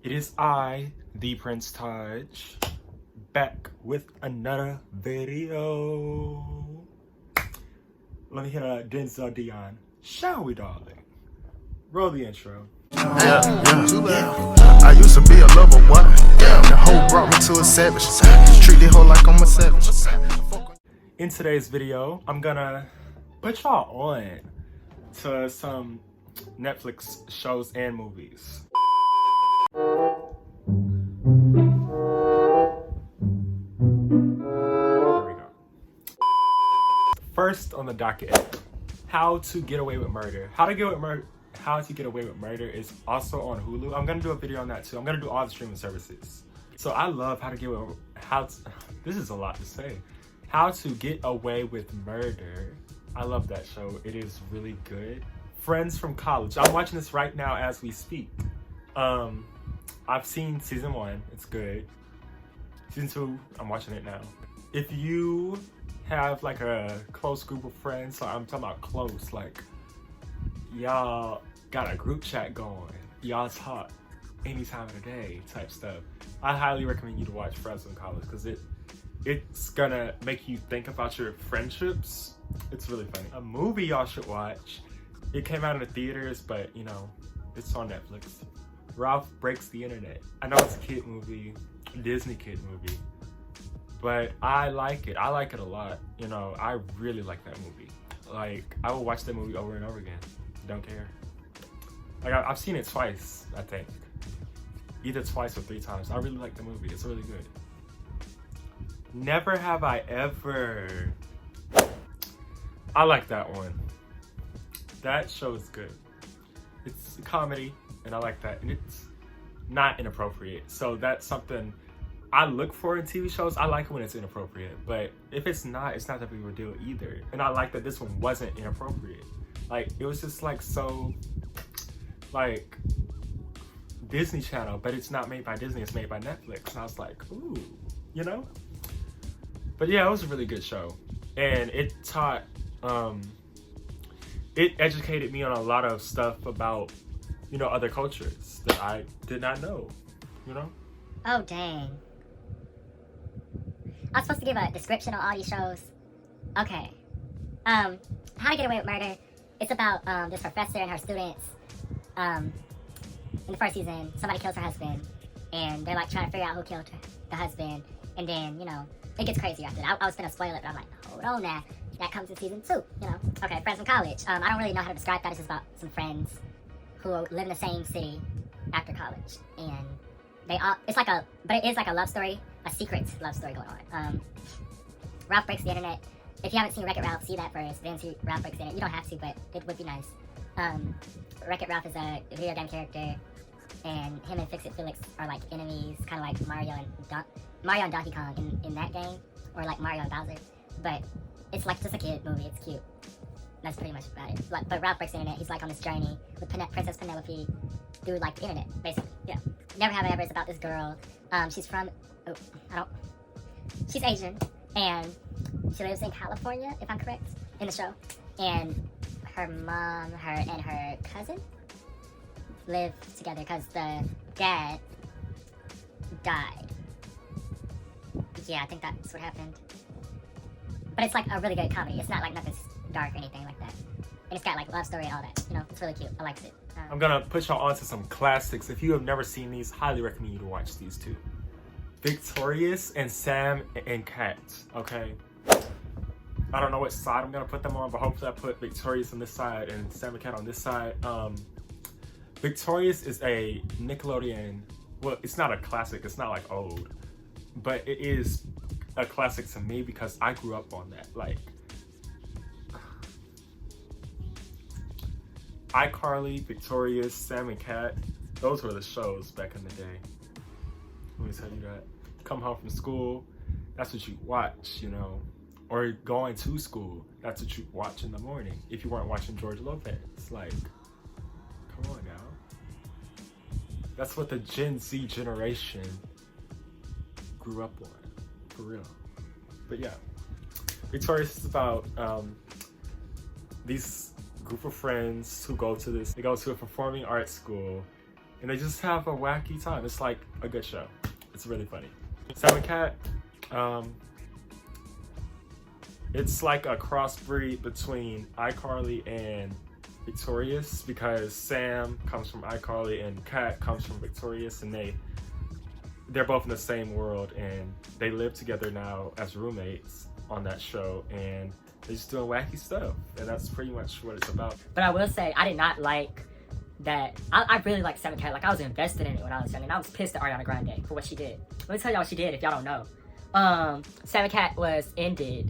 It is I, the Princetaj, back with another video. Let me hit a Denzel Dion. Shall we, darling? Roll the intro. Yeah. I used to be a lover, boy. The hoe brought me to a savage. Treat the hoe like I'm a savage. In today's video, I'm gonna put y'all on to some Netflix shows and movies. First on the docket, How to Get Away with Murder. How to Get Away with Murder is also on Hulu. I'm gonna do a video on that too. I'm gonna do all the streaming services. So I love this is a lot to say. How to Get Away with Murder. I love that show. It is really good. Friends from College. I'm watching this right now as we speak. I've seen season 1. It's good. Season 2, I'm watching it now. If you have like a close group of friends, so I'm talking about close, like y'all got a group chat going, y'all talk any time of the day type stuff, I highly recommend you to watch Friends from College because it's gonna make you think about your friendships. It's really funny. A movie y'all should watch. It came out in the theaters, but you know, it's on Netflix. Ralph Breaks the Internet. I know it's a kid movie, Disney kid movie, but I like it. I like it a lot. You know, I really like that movie. Like, I will watch that movie over and over again. Don't care. Like, I've seen it twice, I think. Either twice or 3 times. I really like the movie. It's really good. Never Have I Ever. I like that one. That show is good. It's a comedy, and I like that. And it's not inappropriate. So that's something I look for in TV shows. I like it when it's inappropriate, but if it's not that big of a deal either. And I like that this one wasn't inappropriate. Like, it was just like so, like, Disney Channel, but it's not made by Disney, it's made by Netflix. And I was like, ooh, you know? But yeah, it was a really good show. And it taught, it educated me on a lot of stuff about, you know, other cultures that I did not know, you know? Oh, dang. I was supposed to give a description on all these shows. Okay. How to Get Away with Murder. It's about this professor and her students. In the first season, somebody kills her husband, and they're like trying to figure out who killed the husband. And then, you know, it gets crazy after that. I was gonna spoil it, but I'm like, hold on now. That comes in season 2, you know. Okay, Friends from College. I don't really know how to describe that. It's just about some friends who live in the same city after college, and but it is like a love story, a secret love story going on. Ralph Breaks the Internet. If you haven't seen Wreck-It Ralph, see that first, then see Ralph Breaks the Internet. You don't have to, but it would be nice. Wreck-It Ralph is a video game character, and him and Fix-It Felix are like enemies, kind of like Mario and Donkey Kong in that game, or like Mario and Bowser. But it's like just a kid movie. It's cute. That's pretty much about it. But Ralph Breaks the Internet. He's like on this journey with Princess Penelope through like the internet, basically. Yeah. Never Have I Ever is about this girl. She's from, she's Asian, and she lives in California, if I'm correct, in the show. And her mom, and her cousin live together because the dad died. Yeah, I think that's what happened. But it's like a really good comedy. It's not like nothing dark or anything like that. And it's got like love story and all that. You know, it's really cute. I like it. I'm gonna put y'all on to some classics. If you have never seen these, highly recommend you to watch these two. Victorious and Sam and Cat, okay? I don't know what side I'm gonna put them on, but hopefully I put Victorious on this side and Sam and Cat on this side. Victorious is a Nickelodeon, well, it's not a classic, it's not like old, but it is a classic to me because I grew up on that. Like, iCarly, Victorious, Sam and Cat, those were the shows back in the day. Let me tell you that. Come home from school, that's what you watch, you know. Or going to school, that's what you watch in the morning. If you weren't watching George Lopez, like, come on now. That's what the Gen Z generation grew up on, for real. But yeah, Victorious is about these group of friends who go to a performing arts school, and they just have a wacky time. It's like a good show. It's really funny. Sam and Cat, it's like a crossbreed between iCarly and Victorious, because Sam comes from iCarly and Cat comes from Victorious, and they're both in the same world, and they live together now as roommates on that show, and they're just doing wacky stuff, and that's pretty much what it's about. But I will say, I did not like that. I really like Sam and Cat. Like, I was invested in it when I was young, and I was pissed at Ariana Grande for what she did. Let me tell y'all what she did if y'all don't know. Sam and Cat was ended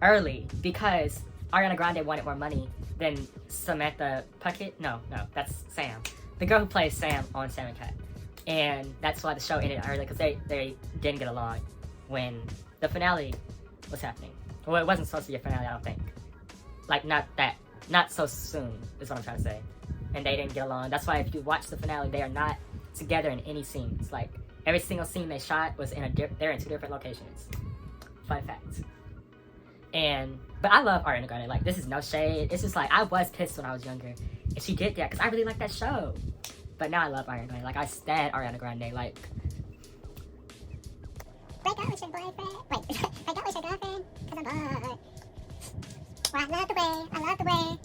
early because Ariana Grande wanted more money than Samantha Puckett. No, that's Sam. The girl who plays Sam on Sam and Cat. And that's why the show ended early, because they didn't get along when the finale was happening. Well, it wasn't supposed to be a finale, I don't think. Like, not so soon, is what I'm trying to say. And they didn't get along. That's why if you watch the finale, they are not together in any scenes. Like, every single scene they shot was they're in 2 different locations. Fun fact. But I love Ariana Grande. Like, this is no shade. It's just like, I was pissed when I was younger. And she did that, because I really like that show. But now I love Ariana Grande. Like, I stand Ariana Grande. Like, break up with your boyfriend. Wait, break up with your girlfriend, cause I'm bored. Well, I love the way. What's another one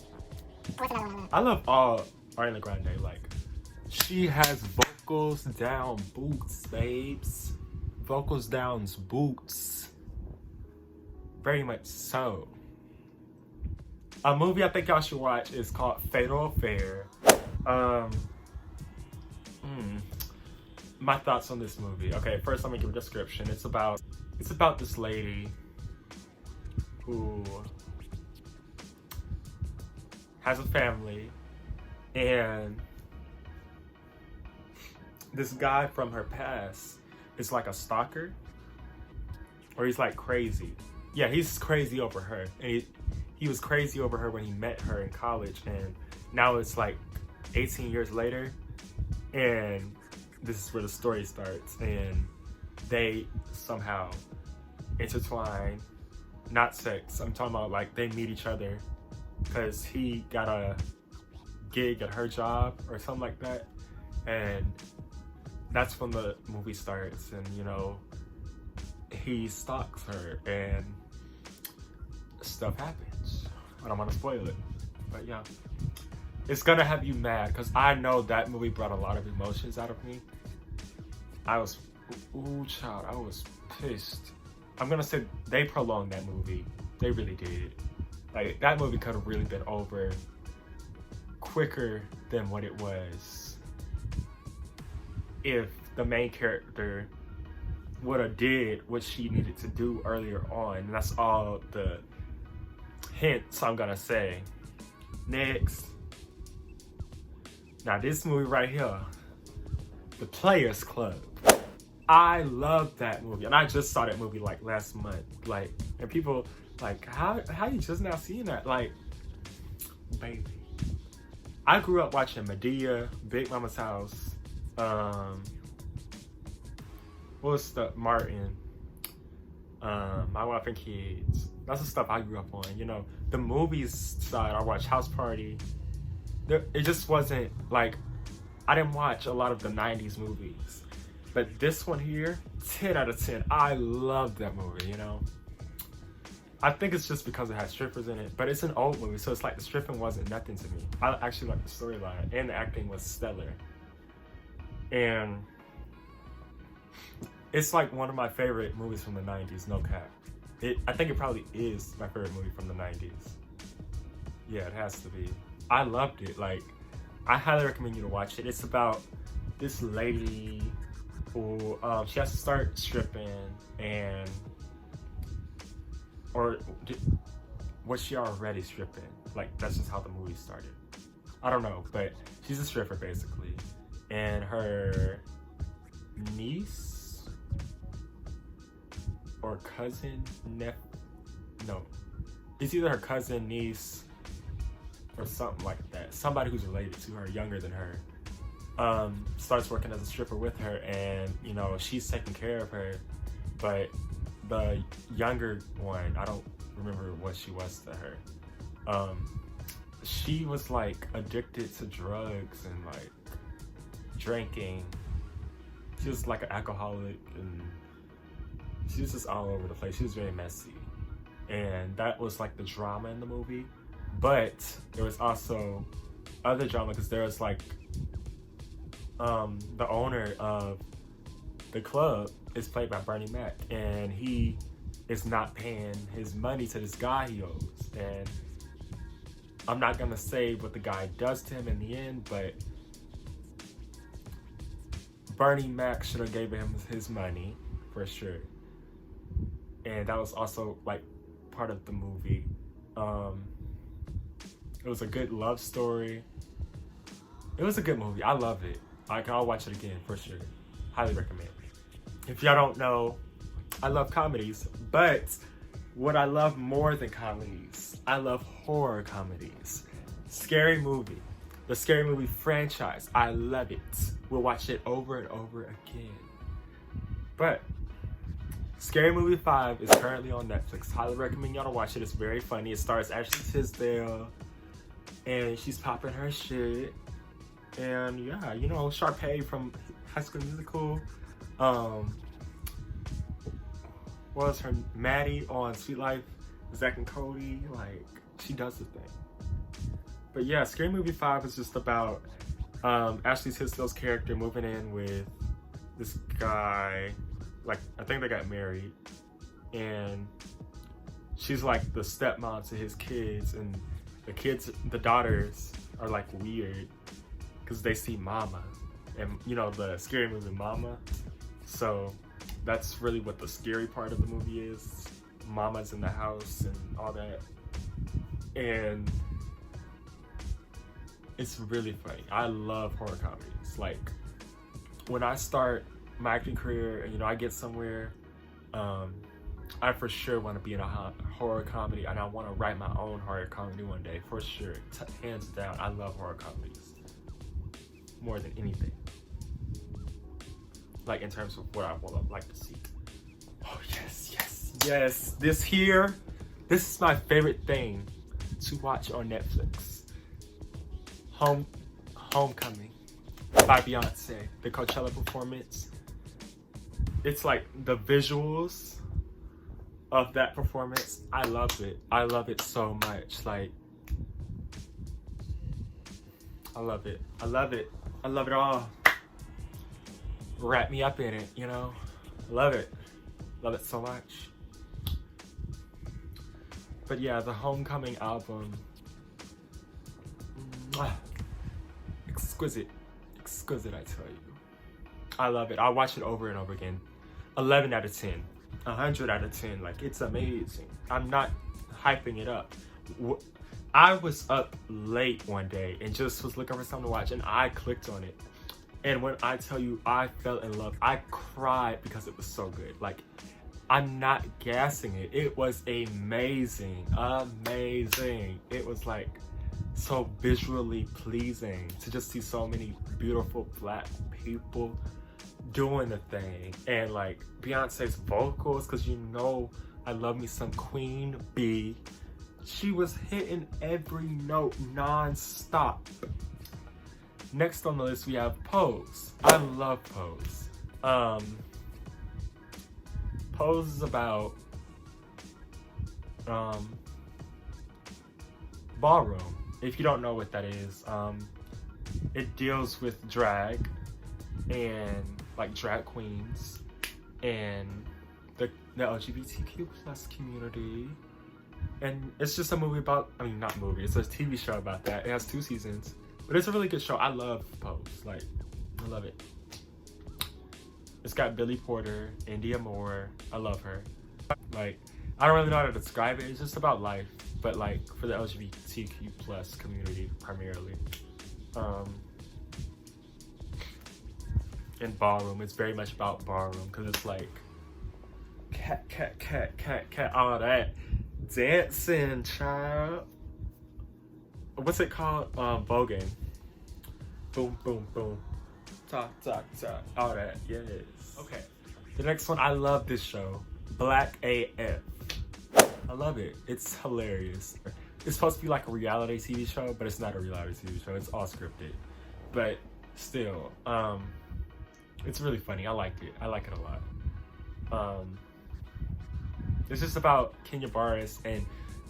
I love? I love all Ariana Grande. Like, she has vocals down boots, babes. Vocals down boots. Very much so. A movie I think y'all should watch is called Fatal Affair. My thoughts on this movie. Okay, first let me give a description. It's about this lady who has a family, and this guy from her past is like a stalker, or he's like crazy. Yeah, he's crazy over her, and he was crazy over her when he met her in college, and now it's like 18 years later, and this is where the story starts, and they somehow intertwine. Not sex, I'm talking about like they meet each other because he got a gig at her job or something like that, and that's when the movie starts. And you know, he stalks her and stuff happens. I don't want to spoil it, but yeah, it's gonna have you mad, because I know that movie brought a lot of emotions out of me. I was, ooh child, I was pissed. I'm gonna say they prolonged that movie. They really did. Like, that movie could have really been over quicker than what it was if the main character would have did what she needed to do earlier on. And that's all the hints I'm gonna say. Next. Now this movie right here, The Players Club. I love that movie, and I just saw that movie like last month. Like, and people like, how you just now seeing that? Like, baby, I grew up watching Medea, Big Mama's House. What's the Martin? My Wife and Kids. That's the stuff I grew up on. You know, the movies side, I watched House Party. It just wasn't like, I didn't watch a lot of the 90s movies. But this one here, 10 out of 10. I love that movie, you know. I think it's just because it has strippers in it, but it's an old movie, so it's like the stripping wasn't nothing to me. I actually like the storyline, and the acting was stellar. And it's like one of my favorite movies from the 90s, no cap. I think it probably is my favorite movie from the 90s. Yeah, it has to be. I loved it. Like, I highly recommend you to watch it. It's about this lady who she has to start stripping, and was she already stripping? Like, that's just how the movie started. I don't know, but she's a stripper basically, and her niece or cousin, it's either her cousin, niece, or something like that. Somebody who's related to her, younger than her, starts working as a stripper with her, and you know, she's taking care of her, but the younger one, I don't remember what she was to her. She was like addicted to drugs and like drinking. She was like an alcoholic, and she was just all over the place. She was very messy, and that was like the drama in the movie. But there was also other drama because there was like the owner of the club is played by Bernie Mac, and he is not paying his money to this guy he owes. And I'm not gonna say what the guy does to him in the end, but Bernie Mac should have gave him his money for sure. And that was also like part of the movie. It was a good love story. It was a good movie. I love it. I'll watch it again for sure. Highly recommend. If y'all don't know, I love comedies, but what I love more than comedies, I love horror comedies. Scary Movie. The Scary Movie franchise. I love it. We'll watch it over and over again. But Scary Movie 5 is currently on Netflix. Highly recommend y'all to watch it. It's very funny. It stars Ashley Tisdale, and she's popping her shit. And yeah, you know, Sharpay from High School Musical. What was her? Maddie on Sweet Life, Zack and Cody. Like, she does the thing. But yeah, Scary Movie 5 is just about Ashley Tisdale's character moving in with this guy. Like, I think they got married, and she's like the stepmom to his kids, and the daughters are like weird because they see Mama, and you know, the Scary Movie Mama. So that's really what the scary part of the movie is. Mama's in the house and all that, and it's really funny. I love horror comedies. Like, when I start my acting career and, you know, I get somewhere, I for sure want to be in a horror comedy, and I want to write my own horror comedy one day, for sure. Hands down, I love horror comedies more than anything. Like, in terms of what I would like to see. Oh, yes, yes, yes. This is my favorite thing to watch on Netflix. Homecoming by Beyonce, the Coachella performance. It's like the visuals of that performance. I love it. I love it so much. Like, I love it. I love it. I love it all. Wrap me up in it, you know? Love it. Love it so much. But yeah, the Homecoming album. Exquisite. Exquisite, I tell you. I love it. I'll watch it over and over again. 11 out of 10. 100 out of 10. Like, it's amazing. I'm not hyping it up. I was up late one day and just was looking for something to watch, and I clicked on it. And when I tell you I fell in love, I cried because it was so good. Like, I'm not gassing it. It was amazing. Amazing. It was like so visually pleasing to just see so many beautiful Black people doing the thing. And like Beyonce's vocals, because you know I love me some Queen Bee. She was hitting every note non-stop. Next on the list we have Pose. I love Pose. Pose is about ballroom. If you don't know what that is, it deals with drag and like drag queens and the LGBTQ plus community. And it's just a movie about, I mean, not movie, it's a TV show about that. It has 2 seasons, but it's a really good show. I love Pose, like, I love it. It's got Billy Porter, India Moore. I love her. Like, I don't really know how to describe it. It's just about life, but like for the LGBTQ plus community primarily. And ballroom, it's very much about ballroom because it's like cat, all that dancing, child. What's it called? Voguing. Boom, boom, boom. Talk, all that. Yes. Okay. The next one, I love this show. Black AF. I love it. It's hilarious. It's supposed to be like a reality TV show, but it's not a reality TV show. It's all scripted. But still, it's really funny. I liked it. I like it a lot. It's just about Kenya Barris, and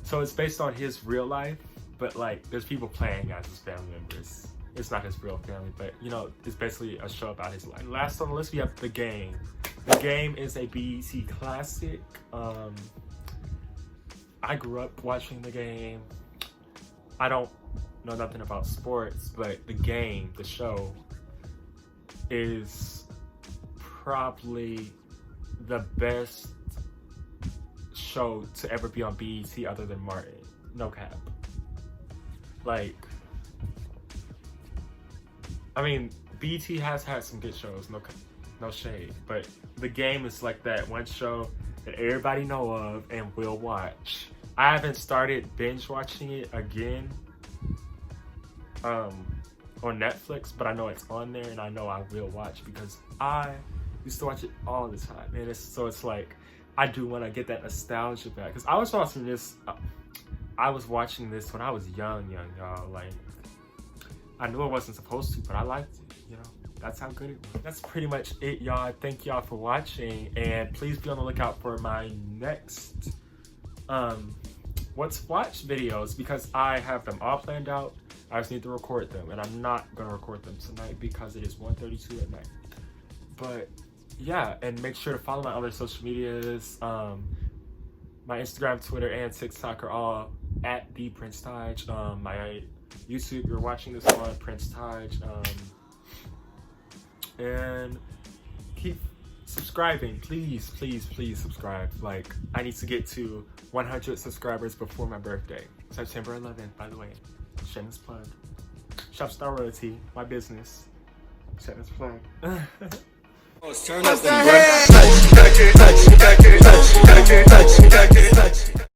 so it's based on his real life, but like there's people playing as his family members. It's not his real family, but you know, it's basically a show about his life. And last on the list, we have The Game. The Game is a BET classic. I grew up watching The Game. I don't know nothing about sports, but The Game, the show, is probably the best show to ever be on BET other than Martin. No cap. Like, I mean, BET has had some good shows, no shade, but The Game is like that one show that everybody know of and will watch. I haven't started binge watching it again on Netflix, but I know it's on there and I know I will watch because I used to watch it all the time. And it's like, I do want to get that nostalgia back. Because I was watching this when I was young, y'all. Like, I knew I wasn't supposed to, but I liked it, you know? That's how good it was. That's pretty much it, y'all. Thank y'all for watching, and please be on the lookout for my next What's Watch videos, because I have them all planned out. I just need to record them, and I'm not gonna record them tonight because it is 1:32 at night. But yeah, and make sure to follow my other social medias. My Instagram, Twitter, and TikTok are all at the Princetaj. My YouTube, you're watching this on Princetaj. And keep subscribing, please subscribe. Like, I need to get to 100 subscribers before my birthday, September 11th, by the way. Shameless plug. Shop Star Royalty, my business. Shameless plug. Turn up,